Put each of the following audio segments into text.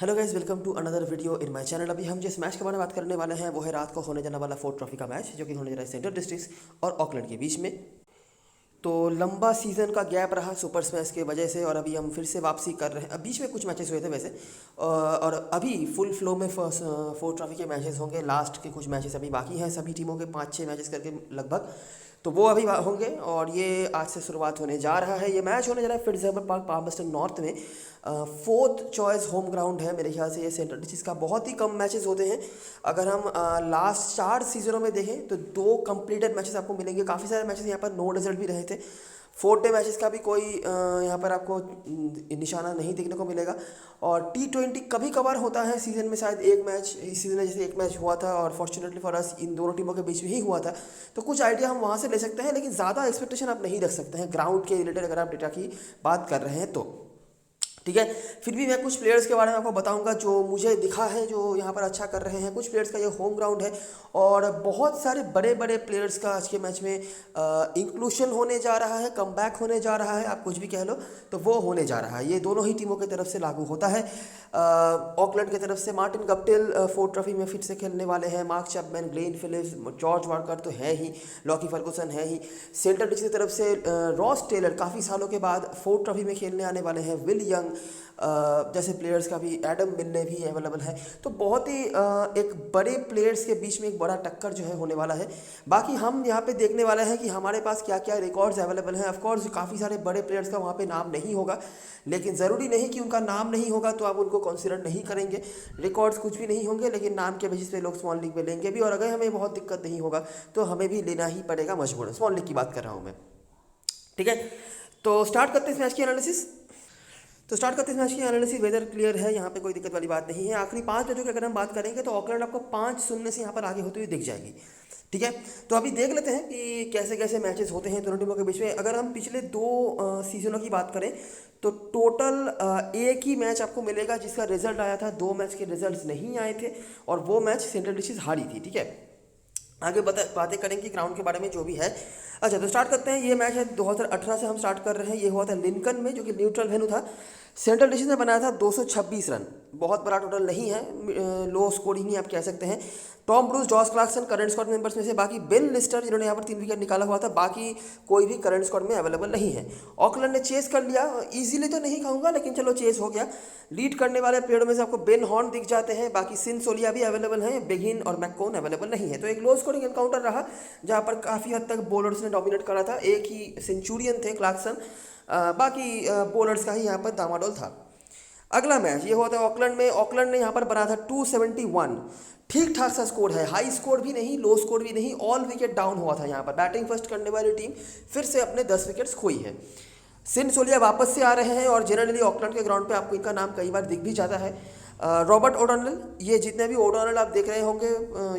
Hello guys, welcome to another video in my channel. अभी हम जिस मैच के बारे में बात करने वाले हैं वो है रात को होने जाने वाला फोर्ट ट्रॉफी का मैच, जो कि होने जा रहा है सेंट्रल डिस्ट्रिक्ट्स और ऑकलैंड के बीच में। तो लंबा सीज़न का गैप रहा सुपर स्मैश के वजह से, और अभी हम फिर से वापसी कर रहे हैं। अब बीच में कुछ मैचेस हुए थे वैसे, और अभी फुल फ्लो में फोर्ट ट्रॉफी के मैचेस होंगे। लास्ट के कुछ मैचेस अभी बाकी हैं, सभी टीमों के 5-6 मैचेस करके लगभग। तो वो अभी होंगे, और ये आज से शुरुआत होने जा रहा है। ये मैच होने जा रहा है फिट्जबर्ग पार्क, पाल्मस्टन नॉर्थ में। फोर्थ चॉइस होम ग्राउंड है मेरे ख्याल से ये सेंट्रल डिस्ट्रिक्ट का। बहुत ही कम मैचेस होते हैं। अगर हम लास्ट 4 सीजनों में देखें तो 2 कंप्लीटेड मैचेस आपको मिलेंगे। काफ़ी सारे मैचेस यहाँ पर नो रिजल्ट भी रहे थे। 4 डे मैचेस का भी कोई यहाँ पर आपको निशाना नहीं देखने को मिलेगा। और T20 कभी कभार होता है सीज़न में, शायद एक मैच इस सीज़न में जैसे एक मैच हुआ था, और फॉर्चुनेटली फॉर अस इन दोनों टीमों के बीच में ही हुआ था। तो कुछ आइडिया हम वहाँ से ले सकते हैं, लेकिन ज़्यादा एक्सपेक्टेशन आप नहीं रख सकते हैं ग्राउंड के रिलेटेड अगर आप डेटा की बात कर रहे हैं तो। ठीक है, फिर भी मैं कुछ प्लेयर्स के बारे में आपको बताऊंगा जो मुझे दिखा है, जो यहाँ पर अच्छा कर रहे हैं। कुछ प्लेयर्स का ये होम ग्राउंड है, और बहुत सारे बड़े बड़े प्लेयर्स का आज के मैच में इंक्लूशन होने जा रहा है, कमबैक होने जा रहा है, आप कुछ भी कह लो, तो वो होने जा रहा है। ये दोनों ही टीमों की तरफ से लागू होता है। ऑकलैंड की तरफ से मार्टिन गप्टिल फोर्ट ट्रॉफी में फिर से खेलने वाले हैं। Mark Chapman, Glenn Phillips, George walker तो है ही, लॉकी फर्गुसन है ही। सेंट्रल डिस्ट्रिक्ट की तरफ से रॉस टेलर काफ़ी सालों के बाद फोर्ट ट्रॉफी में खेलने आने वाले हैं। विल यंग जैसे प्लेयर्स का भी, एडम मिलने भी अवेलेबल है। तो बहुत ही एक बड़े प्लेयर्स के बीच में एक बड़ा टक्कर जो है होने वाला है। बाकी हम यहाँ पे देखने वाले हैं कि हमारे पास क्या क्या रिकॉर्ड्स अवेलेबल हैं। ऑफकोर्स काफ़ी सारे बड़े प्लेयर्स का वहाँ पे नाम नहीं होगा, लेकिन ज़रूरी नहीं कि उनका नाम नहीं होगा तो आप उनको कंसिडर नहीं करेंगे। रिकॉर्ड्स कुछ भी नहीं होंगे, लेकिन नाम के बेसिस पे लोग स्मॉल लीग में लेंगे भी, और अगर हमें बहुत दिक्कत नहीं होगा तो हमें भी लेना ही पड़ेगा मजबूरन। स्मॉल लीग की बात कर रहा हूँ मैं। ठीक है, तो स्टार्ट करते हैं इस मैच की एनालिसिस। तो स्टार्ट करते हैं इस मैच की एनालिसिस। वेदर क्लियर है, यहाँ पे कोई दिक्कत वाली बात नहीं है। आखिरी 5 मैचों की अगर हम बात करेंगे तो ऑकलैंड आपको 5-0 से यहाँ पर आगे होती हुई दिख जाएगी। ठीक है, तो अभी देख लेते हैं कि कैसे कैसे मैचेस होते हैं दोनों टीमों के बीच में। अगर हम पिछले 2 सीजनों की बात करें तो टोटल एक ही मैच आपको मिलेगा जिसका रिजल्ट आया था। 2 मैच के रिजल्ट्स नहीं आए थे, और वो मैच सेंट्रल डिस्ट्रिक्ट हारी थी। ठीक है, आगे बातें करेंगे ग्राउंड के बारे में जो भी है। अच्छा, तो स्टार्ट करते हैं। ये मैच है 2018 से हम स्टार्ट कर रहे हैं। ये हुआ था लिंकन में, जो कि न्यूट्रल वेन्यू था। सेंट्रल डिस्ट्रिक्ट ने बनाया था 226 रन। बहुत बड़ा टोटल नहीं है, लो स्कोरिंग ही आप कह सकते हैं। Tom Bruce, Josh Clarkson current squad members में से। बाकी बेन लिस्टर जिन्होंने यहाँ पर 3 विकेट निकाला हुआ था। बाकी कोई भी करंट स्क्वाड में अवेलेबल नहीं है। ऑकलैंड ने चेस कर लिया, इजीली तो नहीं कहूँगा, लेकिन चलो चेस हो गया। लीड करने वाले प्लेयरों में से आपको बेन हॉर्न दिख जाते हैं। बाकी सिन सोलिया भी अवेलेबल हैं, बेगिन और मैककोन अवेलेबल नहीं है। तो एक लो स्कोरिंग एनकाउंटर रहा, जहाँ पर काफ़ी हद तक बॉलर्स ने डोमिनेट करा था। एक ही सेंचुरियन थे क्लार्कसन, बाकी बॉलर्स का ही यहाँ पर दामाडोल था। अगला मैच ये हुआ था ऑकलैंड में। ऑकलैंड ने यहाँ पर बनाया था 271। ठीक ठाक सा स्कोर है, हाई स्कोर भी नहीं, लो स्कोर भी नहीं। ऑल विकेट डाउन हुआ था यहाँ पर। बैटिंग फर्स्ट करने वाली टीम फिर से अपने 10 विकेट्स खोई है। सिन सोलिया वापस से आ रहे हैं, और जनरली ऑकलैंड के ग्राउंड पे आपको इनका नाम कई बार दिख भी जाता है। रॉबर्ट ओडोनेल, ये जितने भी ओडोनेल आप देख रहे होंगे,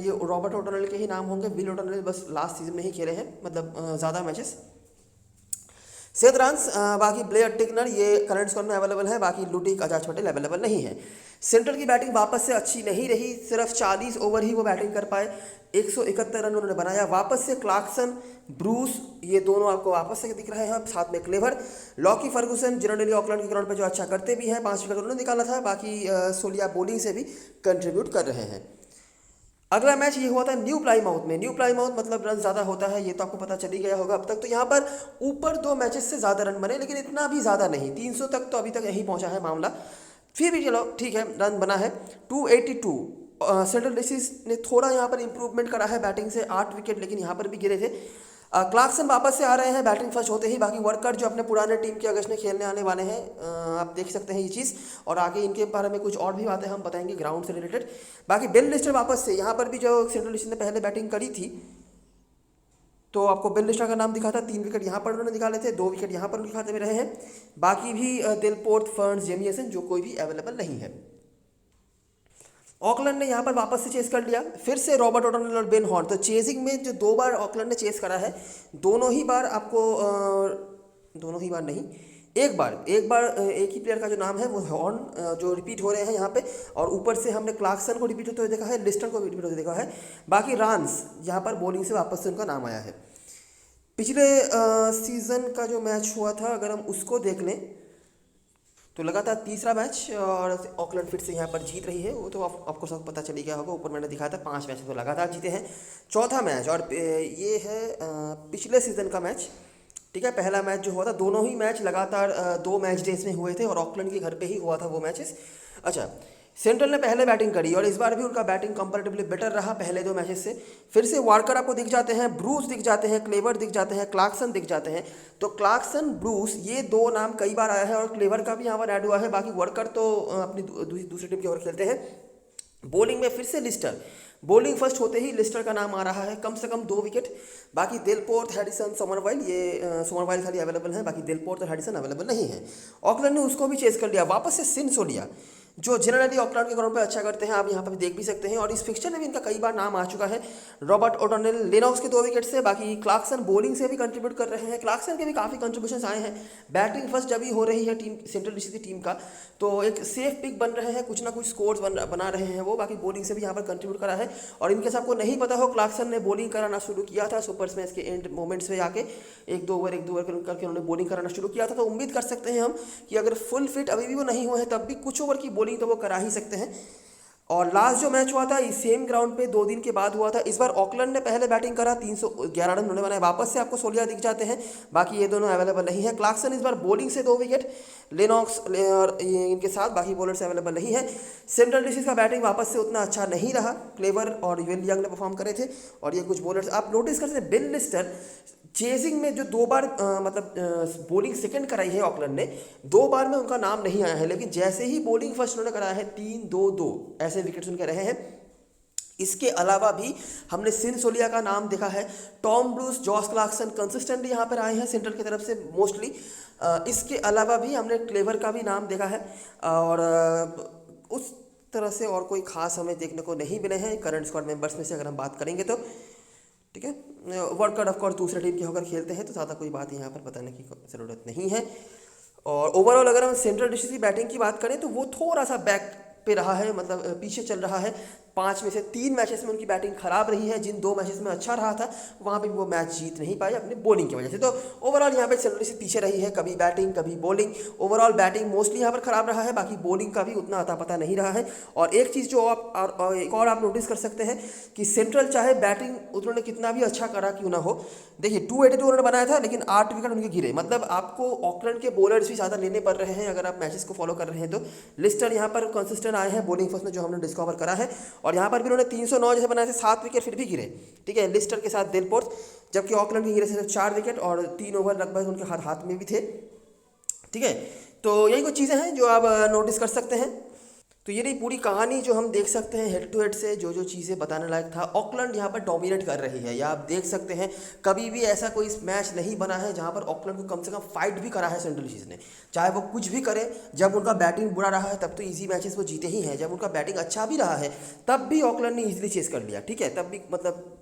ये रॉबर्ट ओडोनेल के ही नाम होंगे। विल ओडोनेल बस लास्ट सीजन में ही खेले हैं, मतलब ज़्यादा मैचेस। सेथ रन्स, बाकी ब्लेयर टिकनर ये करंट स्कोर में अवेलेबल है। बाकी लुटिक, अजाज पटेल अवेलेबल नहीं है। सेंट्रल की बैटिंग वापस से अच्छी नहीं रही, सिर्फ 40 ओवर ही वो बैटिंग कर पाए। 171 रन उन्होंने बनाया। वापस से क्लार्कसन, ब्रूस, ये दोनों आपको वापस से दिख रहे हैं, साथ में क्लेवर, लॉकी फर्गुसन जिन्होंने ऑकलैंड के ग्राउंड पर जो अच्छा करते भी हैं, 5 विकेट उन्होंने निकाला था। बाकी सोलिया बॉलिंग से भी कंट्रीब्यूट कर रहे हैं। अगला मैच ये हुआ था न्यू प्लाईमाउथ में। न्यू प्लाईमाउथ मतलब रन ज़्यादा होता है, ये तो आपको पता चल ही गया होगा अब तक। तो यहाँ पर ऊपर 2 मैचेस से ज़्यादा रन बने, लेकिन इतना भी ज़्यादा नहीं। 300 तक तो अभी तक यहीं पहुँचा है मामला। फिर भी चलो ठीक है, रन बना है 282। सेंट्रल डिस्ट्रिक्ट ने थोड़ा यहाँ पर इंप्रूवमेंट करा है बैटिंग से, 8 विकेट लेकिन यहाँ पर भी गिरे थे। क्लार्कसन वापस से आ रहे हैं बैटिंग फर्स्ट होते ही। बाकी वर्कर जो अपने पुराने टीम के अगेंस्ट में खेलने आने वाले हैं, आप देख सकते हैं ये चीज़। और आगे इनके बारे में कुछ और भी बातें हम बताएंगे ग्राउंड से रिलेटेड। बाकी बेन लिस्टर वापस से, यहाँ पर भी जो सेंट्रल डिस्ट्रिक्ट ने पहले बैटिंग करी थी, तो आपको बेन लिस्टर का नाम दिखा था। 3 विकेट यहाँ पर उन्होंने निकाले थे, 2 विकेट यहाँ पर उनके खाते में रहे हैं। बाकी भी दिलपोर्ट, फर्न्स, जेमियसन जो कोई भी अवेलेबल नहीं है। ऑकलैंड ने यहाँ पर वापस से चेस कर लिया, फिर से रॉबर्ट ओडोनेल और बेन हॉर्न। तो चेजिंग में जो 2 बार ऑकलैंड ने चेस करा है, दोनों ही बार आपको दोनों ही बार नहीं, एक बार एक ही प्लेयर का जो नाम है वो हॉर्न जो रिपीट हो रहे हैं यहाँ पे। और ऊपर से हमने क्लार्कसन को रिपीट होते हुए देखा है, लिस्टर को रिपीट होते देखा है। बाकी रान्स यहाँ पर बॉलिंग से वापस से उनका नाम आया है। पिछले सीजन का जो मैच हुआ था अगर हम उसको देख लें तो लगातार तीसरा मैच और ऑकलैंड फिर से यहाँ पर जीत रही है। वो तो आपको सब पता चली गया होगा, ऊपर मैंने दिखाया था 5 मैच तो लगातार जीते हैं। चौथा मैच और ये है पिछले सीज़न का मैच, ठीक है। पहला मैच जो हुआ था, दोनों ही मैच लगातार 2 मैच डेज में हुए थे और ऑकलैंड के घर पे ही हुआ था वो मैचेस। अच्छा, सेंट्रल ने पहले बैटिंग करी और इस बार भी उनका बैटिंग कंपैरेटिवली बेटर रहा पहले 2 मैचेस से। फिर से वार्कर आपको दिख जाते हैं, ब्रूस दिख जाते हैं, क्लेवर दिख जाते हैं, क्लार्कसन दिख जाते हैं। तो क्लार्कसन, ब्रूस, ये 2 नाम कई बार आया है और क्लेवर का भी यहाँ पर ऐड हुआ है। बाकी वार्कर तो अपनी दूसरी टीम की ओर खेलते हैं। बॉलिंग में फिर से लिस्टर, बॉलिंग फर्स्ट होते ही लिस्टर का नाम आ रहा है, कम से कम 2 विकेट। बाकी दिलपोर्ट, हैरिसन, सोमरवाइल, ये सोमरवाइल खाली अवेलेबल है, बाकी दिलपोर्ट और हैरिसन अवेलेबल नहीं है। ऑकलैंड ने उसको भी चेस कर लिया, वापस से सिनसोलिया जो जनरली ऑकलैंड के ग्राउंड पे अच्छा करते हैं, आप यहाँ पर भी देख भी सकते हैं। और इस फिक्चर में भी इनका कई बार नाम आ चुका है। रॉबर्ट ओडोनिल, लेनॉक्स के 2 विकेट से, बाकी क्लार्कसन बॉलिंग से भी कंट्रीब्यूट कर रहे हैं। क्लार्कसन के भी काफ़ी कंट्रीब्यूशन आए हैं। बैटिंग फर्स्ट जब भी हो रही है टीम, सेंट्रल डिस्ट्रिक्ट की टीम का, तो एक सेफ पिक बन रहे हैं, कुछ ना कुछ स्कोर्स बना रहे हैं वो। बाकी बॉलिंग से भी यहाँ पर कंट्रीब्यूट करा है। और इनके सबको नहीं पता हो, क्लार्कसन ने बॉलिंग कराना शुरू किया था सुपर स्मैश के एंड मोमेंट्स में जाके, 1-2 ओवर करके उन्होंने बॉलिंग कराना शुरू किया था। तो उम्मीद कर सकते हैं हम कि अगर फुल फिट अभी भी वो नहीं हुए हैं, तब भी कुछ ओवर की बॉलिंग तो वो करा ही सकते हैं। और लास्ट जो मैच हुआ था इस सेम ग्राउंड पे 2 दिन के बाद हुआ था। इस बार ऑकलैंड ने पहले बैटिंग करा, 311 रन उन्होंने बनाए। वापस से आपको सोलिया दिख जाते हैं, बाकी ये दोनों अवेलेबल नहीं है। क्लार्कसन इस बार बॉलिंग से 2 विकेट, लेनॉक्स और इनके साथ, बाकी बॉलर्स अवेलेबल नहीं है। सेंट्रल डिस्ट्रिक्ट का बैटिंग वापस से उतना अच्छा नहीं रहा, क्लेवर और विल यंग ने परफॉर्म करे थे। और ये कुछ बॉलर्स आप नोटिस कर सकते हैं, बिल लिस्टर चेजिंग में जो 2 बार बॉलिंग सेकंड कराई है ऑकलैंड ने, 2 बार में उनका नाम नहीं आया है। लेकिन जैसे ही बॉलिंग फर्स्ट उन्होंने कराया है, 3-2-2 ऐसे विकेट्स उनके रहे हैं। इसके अलावा भी हमने सिनसोलिया का नाम देखा है, Tom Bruce, Josh Clarkson consistently यहाँ पर आए हैं सेंट्रल की तरफ से मोस्टली। इसके अलावा भी हमने क्लेवर का भी नाम देखा है। और उस तरह से और कोई खास हमें देखने को नहीं मिले हैं करंट स्क्वाड मेंबर्स में से अगर हम बात करेंगे तो, ठीक है। वर्कर ऑफकोर्स दूसरे टीम के होकर खेलते हैं, तो ज़्यादा कोई बात यहाँ पर बताने की ज़रूरत नहीं है। और ओवरऑल अगर हम सेंट्रल डिस्ट्रिक्ट की बैटिंग की बात करें तो वो थोड़ा सा बैक पे रहा है, मतलब पीछे चल रहा है। 5 में से 3 मैचेस में उनकी बैटिंग खराब रही है। जिन 2 मैचेस में अच्छा रहा था, वहाँ पे वो मैच जीत नहीं पाए अपने बॉलिंग की वजह से। तो ओवरऑल यहाँ पे सेंट्रल से पीछे रही है, कभी बैटिंग कभी बॉलिंग। ओवरऑल बैटिंग मोस्टली यहाँ पर खराब रहा है, बाकी बॉलिंग का भी उतना अता पता नहीं रहा है। और एक चीज़ जो एक और आप नोटिस कर सकते हैं कि सेंट्रल चाहे बैटिंग उन्होंने कितना भी अच्छा करा क्यों ना हो, देखिए 282 उन्होंने बनाया था, लेकिन 8 विकेट उनके गिरे। मतलब आपको ऑकलैंड के बॉलर्स भी ज़्यादा लेने पड़ रहे हैं अगर आप मैचेस को फॉलो कर रहे हैं तो। लिस्टर यहाँ पर कंसिस्टेंट आए हैं बॉलिंग फर्स्ट में, जो हमने डिस्कवर करा है। और यहाँ पर भी उन्होंने 309 जैसे बनाए थे, 7 विकेट फिर भी गिरे, ठीक है, लिस्टर के साथ दिलपोर्ट। जबकि ऑकलैंड के गिरे सिर्फ 4 विकेट और 3 ओवर लगभग उनके हाथ में भी थे, ठीक है। तो यही कुछ चीज़ें हैं जो आप नोटिस कर सकते हैं। तो ये रही पूरी कहानी जो हम देख सकते हैं हेड टू हेड से जो जो चीज़ें बताने लायक था। ऑकलैंड यहाँ पर डोमिनेट कर रही है, या आप देख सकते हैं कभी भी ऐसा कोई मैच नहीं बना है जहाँ पर ऑकलैंड को कम से कम फाइट भी करा है सेंट्रल डिस्ट्रिक्ट ने। चाहे वो कुछ भी करे, जब उनका बैटिंग बुरा रहा है तब तो इजी मैचेस वो जीते ही हैं, जब उनका बैटिंग अच्छा भी रहा है तब भी ऑकलैंड ने ईजिली चेस कर लिया, ठीक है। तब भी मतलब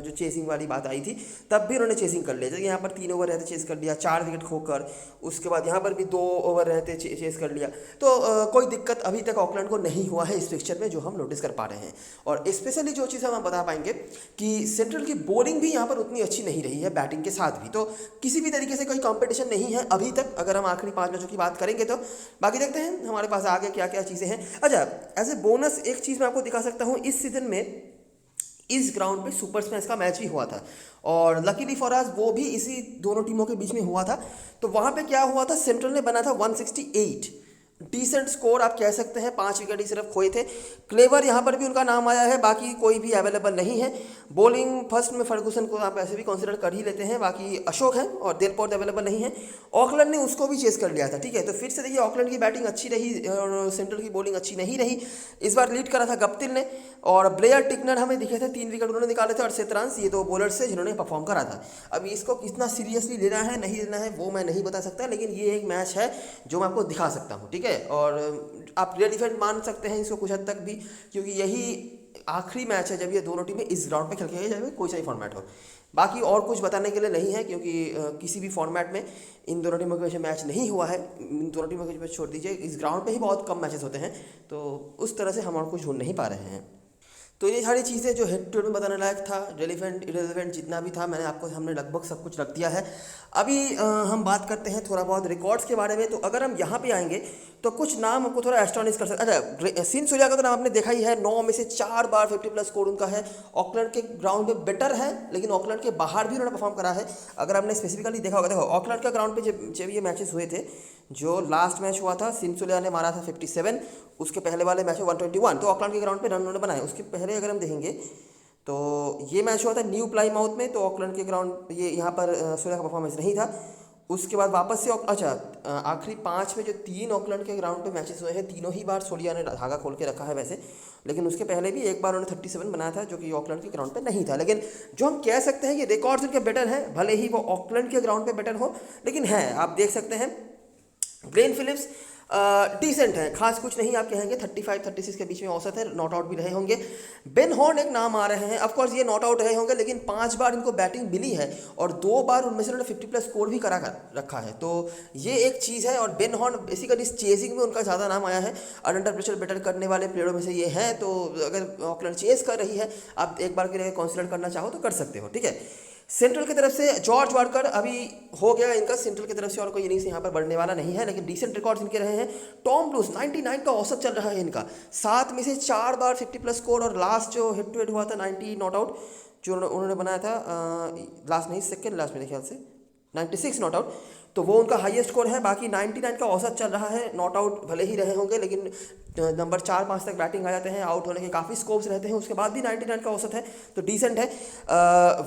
जो चेसिंग वाली बात आई थी तब भी उन्होंने चेसिंग कर लिया। जैसे यहाँ पर 3 ओवर रहते चेस कर लिया, 4 विकेट खोकर, उसके बाद यहाँ पर भी 2 ओवर रहते चेस कर लिया। तो कोई दिक्कत अभी तक ऑकलैंड को नहीं हुआ है इस पिक्चर में जो हम नोटिस कर पा रहे हैं। और स्पेशली जो चीज़ हम बता पाएंगे कि सेंट्रल की बॉलिंग भी यहाँ पर उतनी अच्छी नहीं रही है बैटिंग के साथ भी। तो किसी भी तरीके से कोई कंपटीशन नहीं है अभी तक, अगर हम आखिरी 5 मैचों की बात करेंगे तो। बाकी देखते हैं हमारे पास आगे क्या क्या चीज़ें हैं। अच्छा, एज ए बोनस एक चीज़ मैं आपको दिखा सकता हूँ, इस सीजन में इस ग्राउंड पे सुपर स्मैश का मैच भी हुआ था और लकीली फॉर अस वो भी इसी दोनों टीमों के बीच में हुआ था। तो वहाँ पे क्या हुआ था, सेंट्रल ने बना था 168, डिसेंट स्कोर आप कह सकते हैं, 5 विकेट ही सिर्फ खोए थे। क्लेवर यहाँ पर भी उनका नाम आया है, बाकी कोई भी अवेलेबल नहीं है। बॉलिंग फर्स्ट में फर्गूसन को आप ऐसे भी कंसिडर कर ही लेते हैं, बाकी अशोक है और दिलपोर्ट अवेलेबल नहीं है। ऑकलैंड ने उसको भी चेस कर लिया था, ठीक है। तो फिर से देखिए ऑकलैंड की बैटिंग अच्छी रही और सेंट्रल की बॉलिंग अच्छी नहीं रही। इस बार लीड करा था गप्तिल ने और ब्लेयर टिकनर हमें दिखे थे, 3 विकेट उन्होंने निकाले थे और सेतरांस, ये 2 बॉलर्स से जिन्होंने परफॉर्म करा था। अब इसको कितना सीरियसली लेना है नहीं लेना है वो मैं नहीं बता सकता, लेकिन ये एक मैच है जो मैं आपको दिखा सकता हूँ, ठीक है। और आप रेलिवेंट मान सकते हैं इसको कुछ हद तक भी, क्योंकि यही आखिरी मैच है जब ये दोनों टीमें इस ग्राउंड पे खेल के जाए, कोई सा ही फॉर्मेट हो। बाकी और कुछ बताने के लिए नहीं है, क्योंकि किसी भी फॉर्मेट में इन दोनों टीमों के बीच मैच नहीं हुआ है। इन दोनों टीमों के बीच छोड़ दीजिए, इस ग्राउंड पे ही बहुत कम मैचेस होते हैं, तो उस तरह से हम और कुछ ढूंढ नहीं पा रहे हैं। तो ये सारी चीज़ें जो हेड टू हेड में बताने लायक था, रेलिवेंट इरेलीवेंट जितना भी था, हमने लगभग सब कुछ रख दिया है। अभी हम बात करते हैं थोड़ा बहुत रिकॉर्ड्स के बारे में। तो अगर हम यहाँ पे आएंगे तो कुछ नाम हमको थोड़ा एस्टॉनिश कर सकते। अच्छा, सिन सूर्या का तो नाम आपने देखा ही है, 9 में से 4 बार 50+ स्कोर उनका है। ऑकलैंड के ग्राउंड पे बेटर है, लेकिन ऑकलैंड के बाहर भी उन्होंने परफॉर्म करा है। अगर आपने स्पेसिफिकली देखा होगा, देखो ऑकलैंड का ग्राउंड पे जब ये मैचेस हुए थे, जो लास्ट मैच हुआ था सिन सूर्या ने मारा था 57, उसके पहले वाले मैच में 121, तो ऑकलैंड के ग्राउंड पे रन उन्होंने बनाए। उसके पहले अगर हम देखेंगे तो ये मैच हुआ था न्यू प्लाईमाउथ में, तो ऑकलैंड के ग्राउंड ये यहाँ पर सूर्या का परफॉर्मेंस नहीं था। उसके बाद वापस से आखिरी 5 में जो 3 ऑकलैंड के ग्राउंड पे मैचेस हुए हैं, तीनों ही बार सूर्या ने धागा खोल के रखा है वैसे। लेकिन उसके पहले भी एक बार उन्होंने 37 बनाया था, जो कि ऑकलैंड के ग्राउंड पे नहीं था। लेकिन जो हम कह सकते हैं कि रिकॉर्ड्स उनके बेटर हैं, भले ही वो ऑकलैंड के ग्राउंड पे बेटर हो, लेकिन है, आप देख सकते हैं ग्लेन फिलिप्स डिसेंट है, खास कुछ नहीं आप कहेंगे। 35-36 के बीच में औसत है, नॉट आउट भी रहे होंगे। बेन हॉर्न एक नाम आ रहे हैं, ऑफकोर्स ये नॉट आउट रहे होंगे, लेकिन 5 बार इनको बैटिंग मिली है और 2 बार उनमें से उन्होंने 50+ स्कोर भी करा कर रखा है। तो ये एक चीज़ है। और बेन हॉर्न बेसिकली चेजिंग में उनका ज़्यादा नाम आया है, अंडर प्रेशर बेटर करने वाले प्लेयरों में से ये हैं। तो अगर ऑकलैंड चेज कर रही है, आप एक बार के लिए कंसिडर करना चाहो तो कर सकते हो, ठीक है। सेंट्रल की तरफ से जॉर्ज वार्कर अभी हो गया इनका, सेंट्रल की तरफ से और कोई इनिंग्स यहाँ पर बढ़ने वाला नहीं है, लेकिन डिसेंट रिकॉर्ड्स इनके रहे हैं। टॉम ब्रूस 99 का औसत चल रहा है इनका, 7 में से 4 बार 50+ स्कोर, और लास्ट जो हेड टू हेड हुआ था 90 नॉट आउट जो उन्होंने बनाया था, लास्ट नहीं सेकेंड लास्ट मेरे ख्याल से 96 नॉट आउट, तो वो उनका हाईएस्ट स्कोर है। बाकी 99 का औसत चल रहा है। नॉट आउट भले ही रहे होंगे, लेकिन नंबर 4-5 तक बैटिंग आ जाते हैं, आउट होने के काफ़ी स्कोप्स रहते हैं, उसके बाद भी 99 का औसत है, तो डिसेंट है।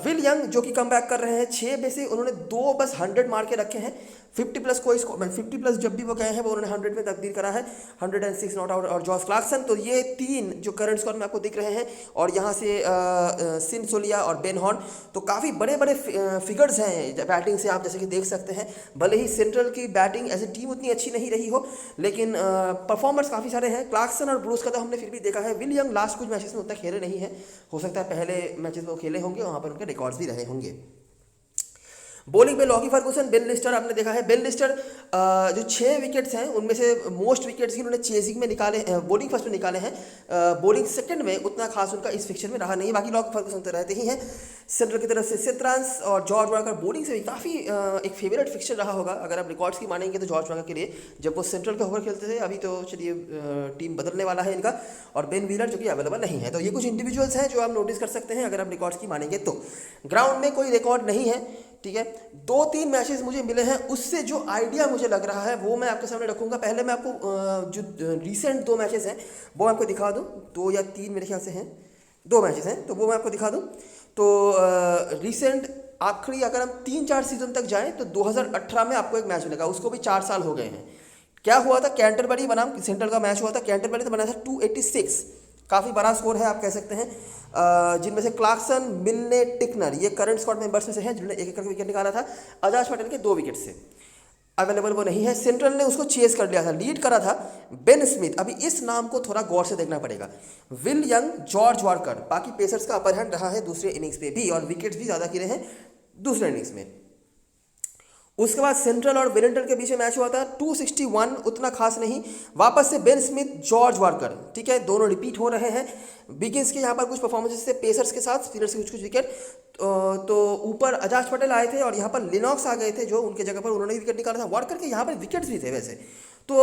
विल यंग जो कि कम बैक कर रहे हैं, 6 में से उन्होंने 2 बस 100 मार के रखे हैं। 50+ कोई स्कोर, 50+ जब भी वो गए हैं वो उन्होंने 100 में तब्दील करा है, 106 नॉट आउट और जॉस क्लार्कसन। तो ये 3 जो करंट स्कोर में आपको दिख रहे हैं, और यहाँ से सिन सूर्या और बेन हॉर्न, तो काफ़ी बड़े बड़े फिगर्स हैं बैटिंग से, आप जैसे कि देख सकते हैं। भले ही सेंट्रल की बैटिंग एज ए टीम उतनी अच्छी नहीं रही हो, लेकिन परफॉर्मर्स काफ़ी सारे हैं। क्लार्कसन और ब्रूस का तो हमने फिर भी देखा है। विल यंग लास्ट कुछ मैचेस में उतना खेले नहीं है, हो सकता है पहले मैचेस में वो खेले होंगे, वहाँ पर उनके रिकॉर्ड्स भी रहे होंगे। बॉलिंग पे लॉकी फर्गूसन, बेन लिस्टर आपने देखा है। बेन लिस्टर जो 6 विकेट्स हैं, उनमें से मोस्ट विकेट्स ही उन्होंने चेजिंग में निकाले, बॉलिंग फर्स्ट में निकाले हैं। बॉलिंग सेकंड में उतना खास उनका इस फिक्चर में रहा नहीं, बाकी लॉकी फर्गूसन तो रहते ही हैं। सेंट्रल की तरफ से सित्रांस और जॉर्ज वार्कर बॉलिंग से भी काफ़ी एक फेवरेट फिक्चर रहा होगा, अगर आप रिकॉर्ड्स की मानेंगे तो जॉर्ज वार्कर के लिए, जब वो सेंट्रल के होकर खेलते थे। अभी तो चलिए टीम बदलने वाला है इनका, और बेन व्हीलर जो कि अवेलेबल नहीं है। तो ये कुछ इंडिविजुअल्स हैं जो आप नोटिस कर सकते हैं अगर आप रिकॉर्ड्स की मानेंगे तो। ग्राउंड में कोई रिकॉर्ड नहीं है, ठीक है। 2-3 मैचेस मुझे मिले हैं, उससे जो आइडिया मुझे लग रहा है वो मैं आपके सामने रखूंगा। पहले मैं आपको जो रिसेंट 2 मैचेस हैं वो आपको दिखा दूं, 2 या 3 मेरे ख्याल से हैं, 2 मैचेस हैं, तो वो मैं आपको दिखा दूं। तो रिसेंट आखिरी अगर हम 3-4 सीजन तक जाएं तो 2018 में आपको एक मैच मिलेगा, उसको भी 4 साल हो गए हैं। क्या हुआ था, कैंटरबरी बनाम सेंट्रल का मैच हुआ था। कैंटरबरी तो बनाया था 286, काफ़ी बड़ा स्कोर है आप कह सकते हैं। जिनमें से क्लार्कसन, मिलने, टिकनर ये करंट स्क्वाड मेंबर्स में से हैं जिन्होंने एक करके विकेट निकाला था। अजाज पटेल के 2 विकेट से अवेलेबल वो नहीं है। सेंट्रल ने उसको चेस कर लिया था, लीड करा था बेन स्मिथ। अभी इस नाम को थोड़ा गौर से देखना पड़ेगा। विल यंग, जॉर्ज वार्कर, बाकी पेसर्स का अपर हैंड रहा है दूसरे इनिंग्स पे भी, और विकेट्स भी ज़्यादा गिरे हैं दूसरे इनिंग्स में। उसके बाद सेंट्रल और वेलिंगटन के बीच में मैच हुआ था, 261, उतना खास नहीं। वापस से बेन स्मिथ, जॉर्ज वार्कर, ठीक है, दोनों रिपीट हो रहे हैं। बिगिंस के यहाँ पर कुछ परफॉर्मेंसेस से पेसर्स के साथ, स्पिनर्स के कुछ विकेट, तो ऊपर अजाज पटेल आए थे और यहाँ पर लिनॉक्स आ गए थे, जो उनके जगह पर उन्होंने विकेट निकाला था। वार्कर के यहाँ पर विकेट्स भी थे वैसे, तो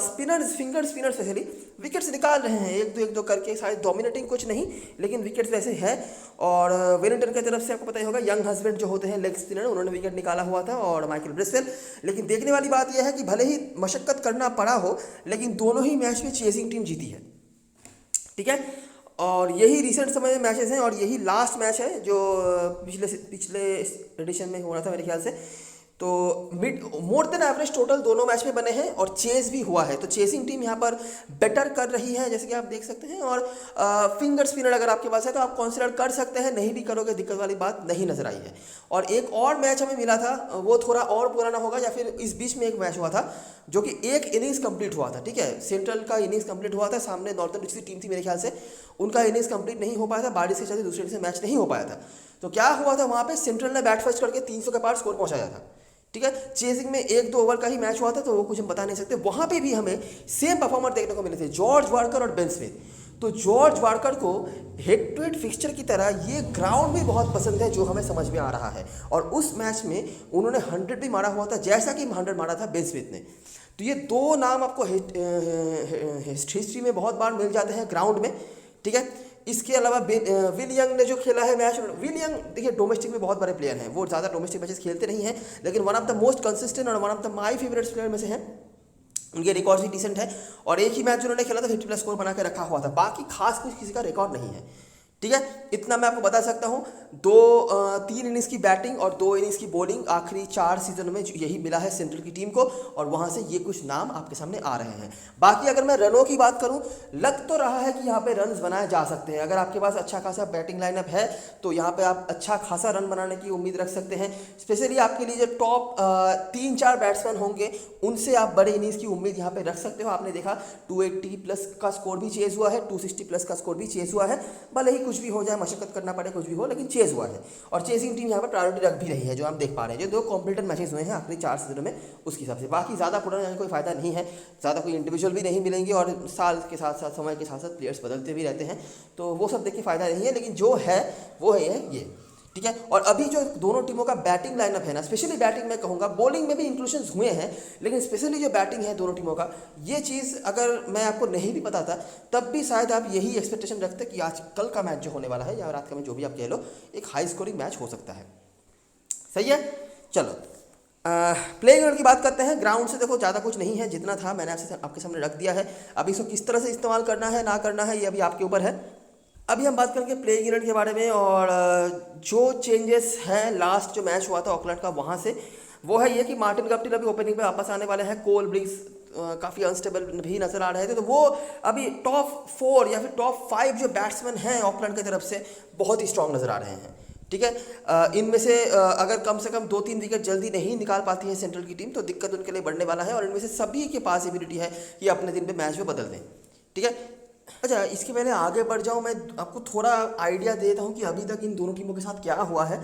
spinners, finger spinners specially wickets निकाल रहे हैं, एक दो करके, शायद डोमिनेटिंग कुछ नहीं, लेकिन विकेट्स वैसे है। और वेलिंगटन की तरफ से आपको पता ही होगा, यंग हस्बैंड जो होते हैं लेग स्पिनर, उन्होंने विकेट निकाला हुआ था, और माइकल ब्रिस्वेल। लेकिन देखने वाली बात यह है कि भले ही मशक्कत करना पड़ा हो, लेकिन दोनों ही मैच में चेजिंग टीम जीती है, ठीक है। और यही रिसेंट समय में मैचेस हैं, और यही लास्ट मैच है जो पिछले एडिशन में हो रहा था मेरे ख्याल से। तो मोर देन एवरेज टोटल दोनों मैच में बने हैं, और चेस भी हुआ है। तो चेसिंग टीम यहाँ पर बेटर कर रही है, जैसे कि आप देख सकते हैं। और फिंगर स्पिनर अगर आपके पास है तो आप कंसिडर कर सकते हैं, नहीं भी करोगे दिक्कत वाली बात नहीं नजर आई है। और एक और मैच हमें मिला था, वो थोड़ा और पुराना होगा, या फिर इस बीच में एक मैच हुआ था जो कि एक इनिंग्स कंप्लीट हुआ था, ठीक है। सेंट्रल का इनिंग्स कंप्लीट हुआ था, सामने नॉर्थन डिस्ट्रिक्ट की टीम थी मेरे ख्याल से, उनका इनिंग्स कंप्लीट नहीं हो पाया था, बारिश के चलते दूसरे से मैच नहीं हो पाया था। तो क्या हुआ था वहाँ पे, सेंट्रल ने बैट फर्स्ट करके 300 के पार स्कोर पहुँचाया था, ठीक है। चेजिंग में 1-2 ओवर का ही मैच हुआ था, तो वो कुछ हम बता नहीं सकते। वहाँ पे भी हमें सेम परफॉर्मर देखने को मिले थे, जॉर्ज वार्कर और बेन स्मिथ। तो जॉर्ज वार्कर को हेड टू हेड फिक्सचर की तरह ये ग्राउंड भी बहुत पसंद है, जो हमें समझ में आ रहा है। और उस मैच में उन्होंने 100 भी मारा हुआ था, जैसा कि 100 मारा था बेन स्मिथ ने। तो ये दो नाम आपको हिस्ट्री में बहुत बार मिल जाते हैं ग्राउंड में, ठीक है। इसके अलावा विल यंग ने जो खेला है मैच, विल यंग देखिए डोमेस्टिक में बहुत बड़े प्लेयर हैं, वो ज़्यादा डोमेस्टिक मैचेस खेलते नहीं हैं, लेकिन one of the most consistent और one of the my favourites player में से हैं। उनके रिकॉर्ड भी डिसेंट है, और एक ही मैच उन्होंने खेला था 50+ स्कोर बना के रखा हुआ था, बाकी खास कुछ किसी का रिकॉर्ड नहीं है, ठीक है। इतना मैं आपको बता सकता हूँ। 3 इनिंग्स की बैटिंग और 2 इनिंग्स की बॉलिंग आखिरी 4 सीजन में यही मिला है सेंट्रल की टीम को, और वहाँ से ये कुछ नाम आपके सामने आ रहे हैं। बाकी अगर मैं रनों की बात करूँ, लग तो रहा है कि यहाँ पे रन्स बनाए जा सकते हैं। अगर आपके पास अच्छा खासा बैटिंग लाइनअप है तो यहाँ पे आप अच्छा खासा रन बनाने की उम्मीद रख सकते हैं। स्पेशली आपके लिए जो टॉप 3-4 बैट्समैन होंगे, उनसे आप बड़े इनिंग्स की उम्मीद यहाँ पे रख सकते हो। आपने देखा 280+ का स्कोर भी चेज हुआ है, 260+ का स्कोर भी चेज हुआ है, भले ही कुछ भी हो जाए, मशक्कत करना पड़े, कुछ भी हो, लेकिन चेज हुआ है। और चेसिंग टीम यहाँ पर प्रायोरिटी रख भी रही है, जो हम देख पा रहे हैं। जो 2 कॉम्पिटेंट मैचेस हुए हैं आखिरी 4 सीजनों में, उसके हिसाब से बाकी ज़्यादा पुराना जाने कोई फायदा नहीं है, ज़्यादा कोई इंडिविजुअल भी नहीं मिलेंगे, और साल के साथ साथ, समय के साथ साथ प्लेयर्स बदलते भी रहते हैं, तो वो सब देख के फायदा नहीं है। लेकिन जो है वो है ये, ठीक है। और अभी जो दोनों टीमों का बैटिंग लाइनअप है ना, स्पेशली बैटिंग में कहूँगा, बॉलिंग में भी इंक्लूशंस हुए हैं, लेकिन स्पेशली जो बैटिंग है दोनों टीमों का, ये चीज़ अगर मैं आपको नहीं भी बताता तब भी शायद आप यही एक्सपेक्टेशन रखते कि आज कल का मैच जो होने वाला है, या रात का मैच, जो भी आप कह लो, एक हाई स्कोरिंग मैच हो सकता है। सही है, चलो प्लेइंग इलेवन की बात करते हैं। ग्राउंड से देखो ज़्यादा कुछ नहीं है, जितना था मैंने आपके सामने रख दिया है। अब इसको किस तरह से इस्तेमाल करना है ना करना है, ये अभी आपके ऊपर है। अभी हम बात करेंगे प्लेइंग इलेवन के बारे में, और जो चेंजेस हैं लास्ट जो मैच हुआ था ऑकलैंड का, वहाँ से वो है ये कि मार्टिन गप्टिल अभी ओपनिंग पे वापस आने वाले हैं। कोल ब्रिग्स काफ़ी अनस्टेबल भी नजर आ रहे थे, तो वो अभी टॉप 4 या फिर टॉप 5 जो बैट्समैन हैं ऑकलैंड की तरफ से बहुत ही स्ट्रांग नजर आ रहे हैं, ठीक है। इनमें से अगर कम से कम 2-3 विकेट जल्दी नहीं निकाल पाती है सेंट्रल की टीम, तो दिक्कत उनके लिए बढ़ने वाला है, और इनमें से सभी के पास एबिलिटी है कि अपने दिन पे मैच में बदल दें, ठीक है। अच्छा, इसके पहले आगे बढ़ जाऊँ, मैं आपको थोड़ा आइडिया देता हूँ कि अभी तक इन दोनों टीमों के साथ क्या हुआ है।